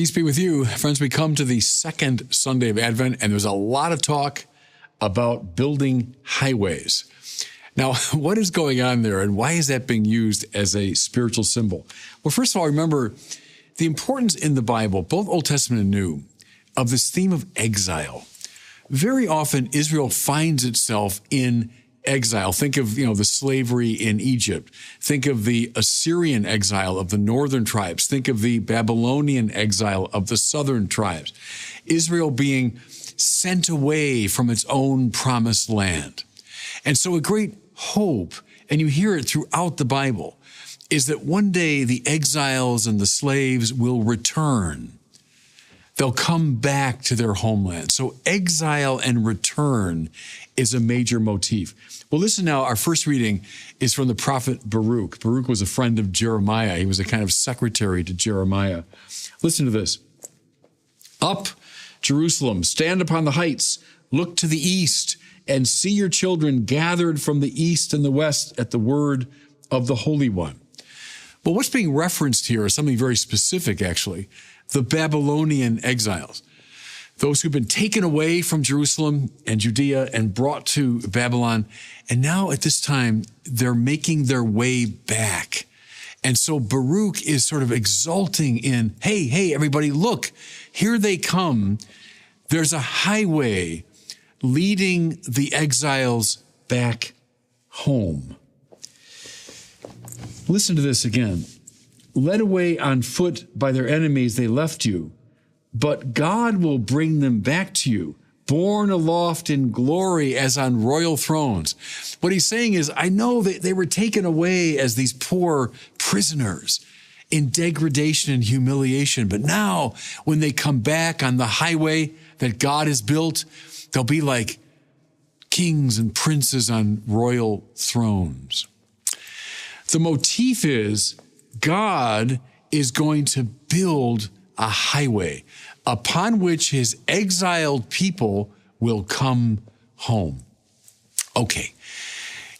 Peace be with you. Friends, we come to the second Sunday of Advent, and there's a lot of talk about building highways. Now, what is going on there, and why is that being used as a spiritual symbol? Well, first of all, remember the importance in the Bible, both Old Testament and New, of this theme of exile. Very often, Israel finds itself in exile. Think of, the slavery in Egypt. Think of the Assyrian exile of the northern tribes. Think of the Babylonian exile of the southern tribes. Israel being sent away from its own promised land. And so a great hope, and you hear it throughout the Bible, is that one day the exiles and the slaves will return. They'll come back to their homeland. So exile and return is a major motif. Well, listen now, our first reading is from the prophet Baruch. Baruch was a friend of Jeremiah. He was a kind of secretary to Jeremiah. Listen to this. Up, Jerusalem, stand upon the heights, look to the east, and see your children gathered from the east and the west at the word of the Holy One. But what's being referenced here is something very specific, actually. The Babylonian exiles. Those who've been taken away from Jerusalem and Judea and brought to Babylon. And now at this time, they're making their way back. And so Baruch is sort of exulting in, hey, everybody, look, here they come. There's a highway leading the exiles back home. Listen to this again. Led away on foot by their enemies, they left you, but God will bring them back to you, borne aloft in glory as on royal thrones. What he's saying is, I know that they were taken away as these poor prisoners in degradation and humiliation, but now when they come back on the highway that God has built, they'll be like kings and princes on royal thrones. The motif is God is going to build a highway upon which his exiled people will come home. Okay.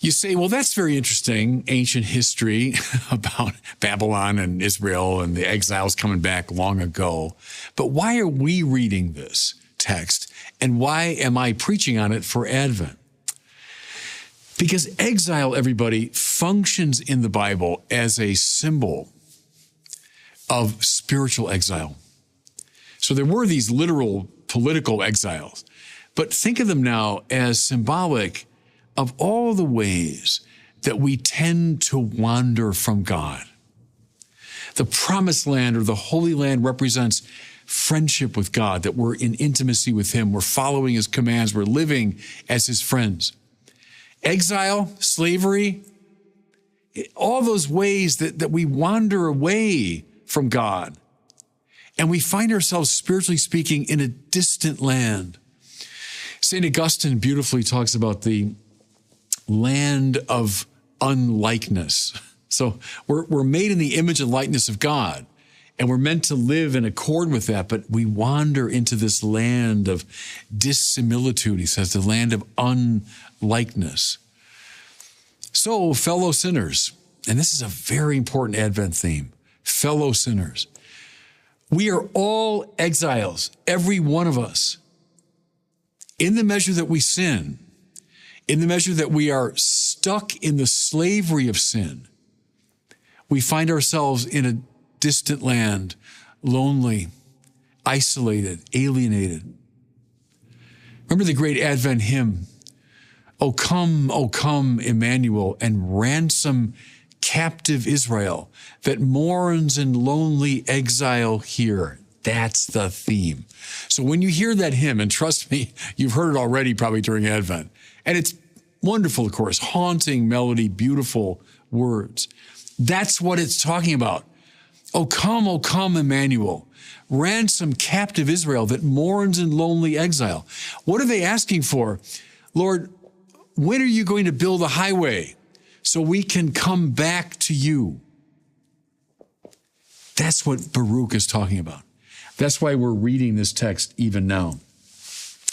You say, well, that's very interesting, ancient history about Babylon and Israel and the exiles coming back long ago. But why are we reading this text, and why am I preaching on it for Advent? Because exile, everybody, functions in the Bible as a symbol of spiritual exile. So there were these literal political exiles, but think of them now as symbolic of all the ways that we tend to wander from God. The promised land or the Holy Land represents friendship with God, that we're in intimacy with him, we're following his commands, we're living as his friends. Exile, slavery, all those ways that we wander away from God. And we find ourselves, spiritually speaking, in a distant land. St. Augustine beautifully talks about the land of unlikeness. So we're made in the image and likeness of God, and we're meant to live in accord with that, but we wander into this land of dissimilitude, he says, the land of unlikeness. So, fellow sinners, and this is a very important Advent theme, fellow sinners. We are all exiles, every one of us. In the measure that we sin, in the measure that we are stuck in the slavery of sin, we find ourselves in a distant land, lonely, isolated, alienated. Remember the great Advent hymn, O come, Emmanuel, and ransom captive Israel that mourns in lonely exile here. That's the theme. So when you hear that hymn, and trust me, you've heard it already probably during Advent, and it's wonderful, of course, haunting melody, beautiful words. That's what it's talking about. O come, Emmanuel, ransom captive Israel that mourns in lonely exile. What are they asking for? Lord, when are you going to build a highway so we can come back to you? That's what Baruch is talking about. That's why we're reading this text even now.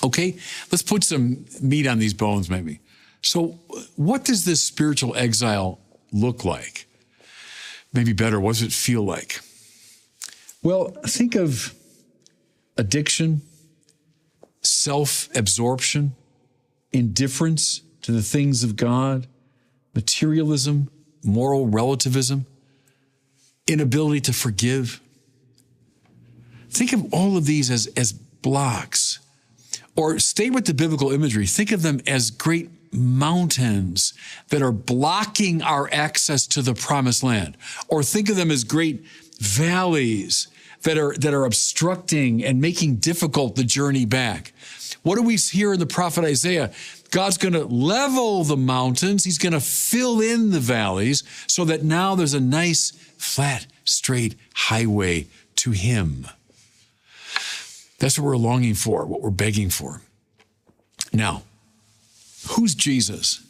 Okay, let's put some meat on these bones maybe. So what does this spiritual exile look like? Maybe better, what does it feel like? Well, think of addiction, self-absorption, indifference to the things of God, materialism, moral relativism, inability to forgive. Think of all of these as blocks. Or stay with the biblical imagery. Think of them as great mountains that are blocking our access to the promised land. Or think of them as great valleys that are obstructing and making difficult the journey back. What do we hear in the prophet Isaiah? God's going to level the mountains. He's going to fill in the valleys so that now there's a nice, flat, straight highway to him. That's what we're longing for, what we're begging for. Now, who's Jesus?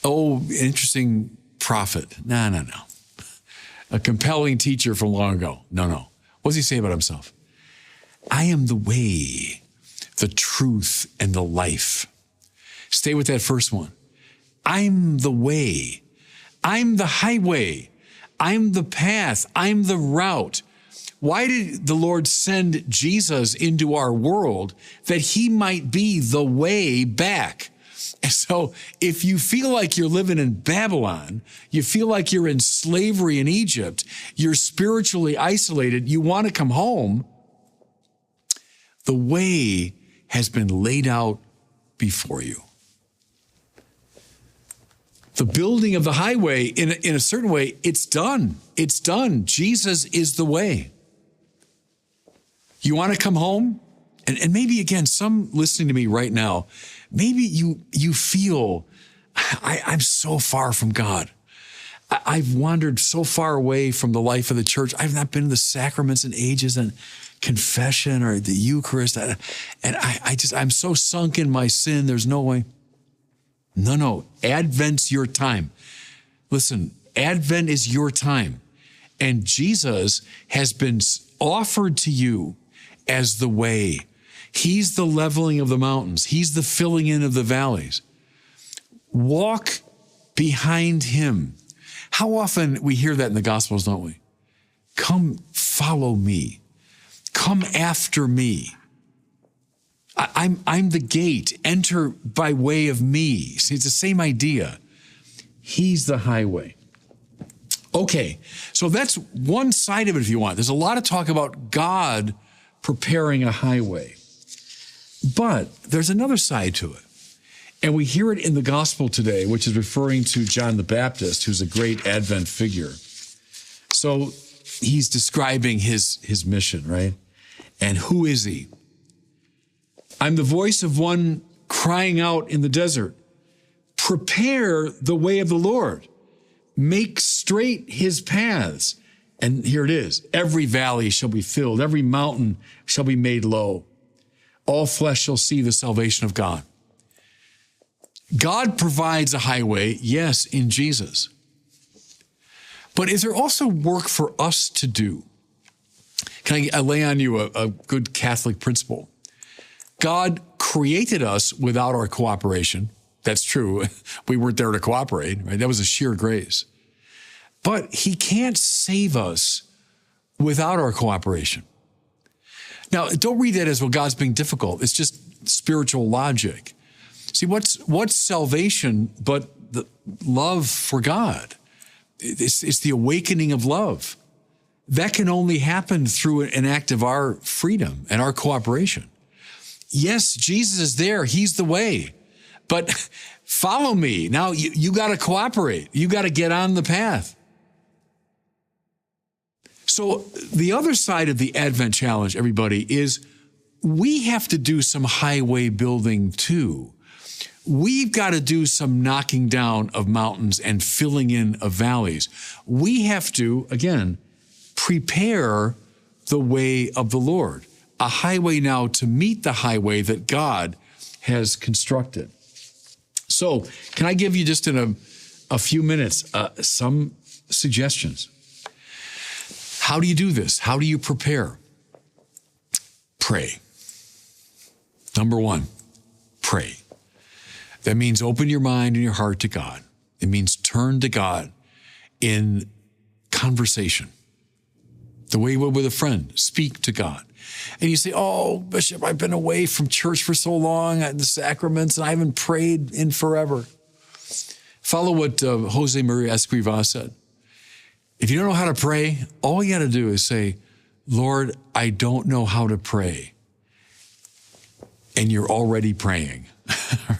Oh, interesting prophet. No. A compelling teacher from long ago. No. What does he say about himself? I am the way, the truth, and the life. Stay with that first one. I'm the way. I'm the highway. I'm the path. I'm the route. Why did the Lord send Jesus into our world? That he might be the way back. And so if you feel like you're living in Babylon, you feel like you're in slavery in Egypt, you're spiritually isolated, you want to come home, the way has been laid out before you. The building of the highway, in a certain way, it's done. It's done. Jesus is the way. You want to come home? And maybe, again, some listening to me right now, maybe you feel, I'm so far from God. I've wandered so far away from the life of the church. I've not been in the sacraments in ages and confession or the Eucharist. And I'm so sunk in my sin, there's no way. No. Advent's your time. Listen, Advent is your time. And Jesus has been offered to you as the way. He's the leveling of the mountains. He's the filling in of the valleys. Walk behind him. How often we hear that in the Gospels, don't we? Come follow me. Come after me. I'm the gate. Enter by way of me. See, it's the same idea. He's the highway. Okay, so that's one side of it if you want. There's a lot of talk about God preparing a highway. But there's another side to it. And we hear it in the gospel today, which is referring to John the Baptist, who's a great Advent figure. So he's describing his mission, right? And who is he? I'm the voice of one crying out in the desert, prepare the way of the Lord, make straight his paths. And here it is. Every valley shall be filled. Every mountain shall be made low. All flesh shall see the salvation of God. God provides a highway, yes, in Jesus. But is there also work for us to do? Can I lay on you a good Catholic principle? God created us without our cooperation. That's true. We weren't there to cooperate, right? That was a sheer grace. But he can't save us without our cooperation. Now, don't read that as, well, God's being difficult. It's just spiritual logic. See, what's salvation but the love for God? It's the awakening of love. That can only happen through an act of our freedom and our cooperation. Yes, Jesus is there. He's the way. But follow me. Now, you got to cooperate. You got to get on the path. So the other side of the Advent challenge, everybody, is we have to do some highway building too. We've got to do some knocking down of mountains and filling in of valleys. We have to, again, prepare the way of the Lord, a highway now to meet the highway that God has constructed. So can I give you just in a few minutes some suggestions? How do you do this? How do you prepare? Pray. Number one, pray. That means open your mind and your heart to God. It means turn to God in conversation. the way you would with a friend. Speak to God. And you say, oh, Bishop, I've been away from church for so long, the sacraments, and I haven't prayed in forever. Follow what Jose Maria Escrivá said. If you don't know how to pray, all you got to do is say, Lord, I don't know how to pray. And you're already praying,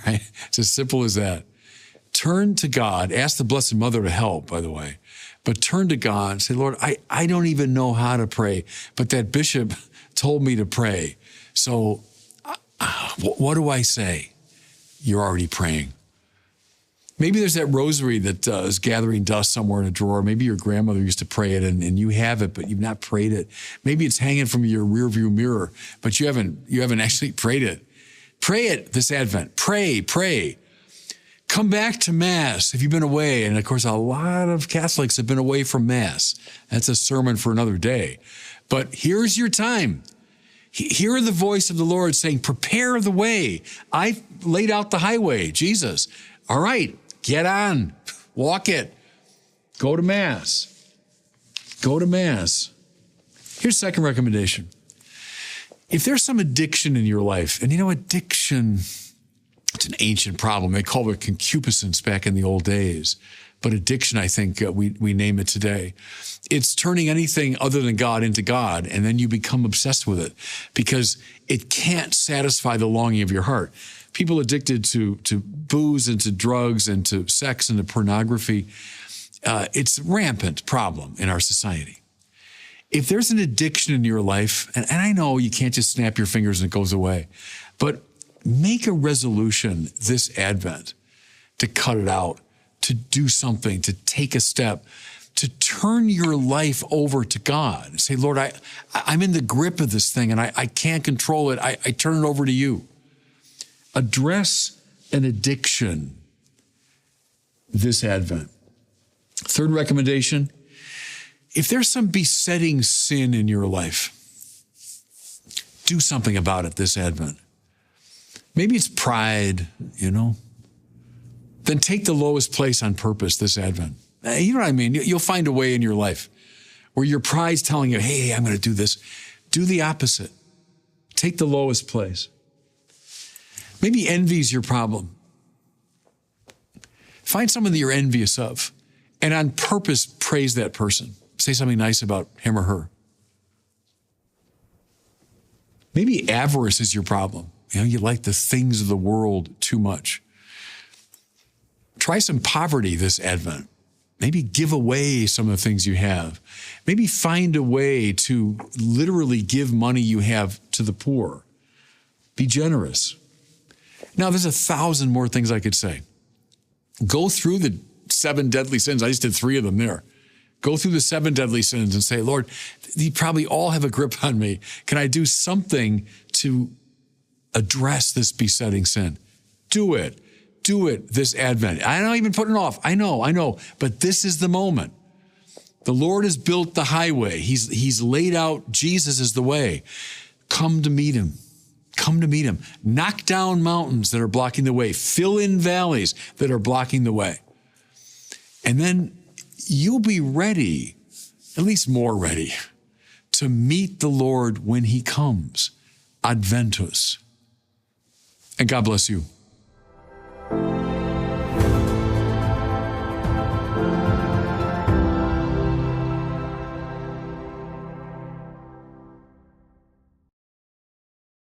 right? It's as simple as that. Turn to God. Ask the Blessed Mother to help, by the way. But turn to God and say, Lord, I don't even know how to pray, but that bishop told me to pray. So what do I say? You're already praying. Maybe there's that rosary that is gathering dust somewhere in a drawer. Maybe your grandmother used to pray it and you have it, but you've not prayed it. Maybe it's hanging from your rearview mirror, but you haven't actually prayed it. Pray it this Advent. Pray. Come back to Mass if you've been away. And of course, a lot of Catholics have been away from Mass. That's a sermon for another day. But here's your time. Hear the voice of the Lord saying, prepare the way. I've laid out the highway, Jesus. All right, get on, walk it. Go to Mass. Go to Mass. Here's the second recommendation. If there's some addiction in your life, and addiction, it's an ancient problem. They called it concupiscence back in the old days. But addiction, I think we name it today. It's turning anything other than God into God, and then you become obsessed with it because it can't satisfy the longing of your heart. People addicted to booze and to drugs and to sex and to pornography, it's a rampant problem in our society. If there's an addiction in your life, and I know you can't just snap your fingers and it goes away, but make a resolution this Advent to cut it out, to do something, to take a step, to turn your life over to God. Say, Lord, I'm in the grip of this thing and I can't control it. I turn it over to you. Address an addiction this Advent. Third recommendation, if there's some besetting sin in your life, do something about it this Advent. Maybe it's pride, Then take the lowest place on purpose this Advent. You know what I mean? You'll find a way in your life where your pride's telling you, hey, I'm going to do this. Do the opposite. Take the lowest place. Maybe envy is your problem. Find someone that you're envious of and on purpose praise that person. Say something nice about him or her. Maybe avarice is your problem. You like the things of the world too much. Try some poverty this Advent. Maybe give away some of the things you have. Maybe find a way to literally give money you have to the poor. Be generous. Now, there's 1,000 more things I could say. Go through the 7 deadly sins. I just did 3 of them there. Go through the 7 deadly sins and say, Lord, you probably all have a grip on me. Can I do something to address this besetting sin? Do it. Do it this Advent. I don't even put it off. I know. But this is the moment. The Lord has built the highway. He's laid out Jesus is the way. Come to meet him. Come to meet him. Knock down mountains that are blocking the way. Fill in valleys that are blocking the way. And then you'll be ready, at least more ready, to meet the Lord when he comes. Adventus. And God bless you.